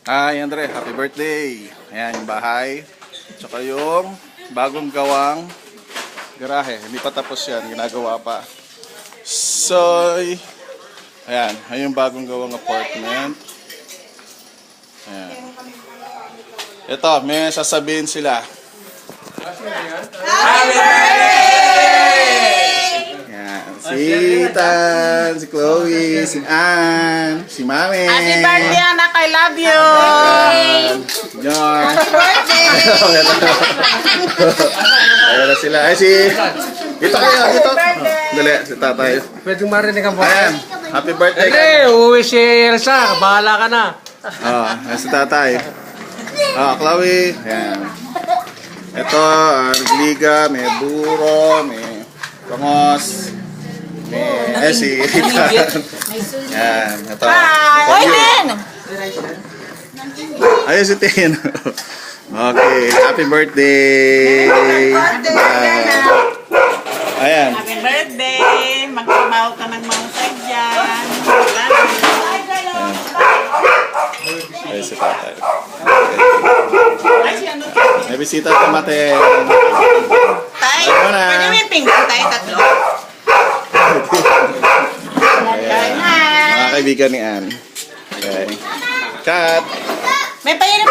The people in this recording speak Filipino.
Hi Andre, happy birthday! Ayan yung bahay. Tsaka yung bagong gawang garahe. Hindi pa tapos yan, ginagawa pa. So, ayan yung bagong gawang apartment. Ayan. Ito, may sasabihin sila. Happy birthday! Si Tan, si Chloe, si Ann, si Mami. Happy birthday, anak! I love you! John. Happy birthday! Ayan na sila. Ay, si... Dito kayo, dito. Dali, si tatay. Pwedeng marinig ang boses. Ayan, happy birthday. Hindi, uuwi si Elsa. Bahala ka na. Ayan si tatay. Chloe. Ayan. Ito, nagliga, may buro, may bangos. Si Ethan. Yan, ito. Hi! Tin! Ayun si Tin. Okay, happy birthday. Ayan. Happy birthday! Magtrabaho ka ng mahusay dyan. Ayun si tatay. Ay, si ano? May bisita sa mate. Tay, Ano na? pwede may pinggan tayo tatlo? Ayan. Mga kaibigan ni Ann. Okay. Cut. May pahinap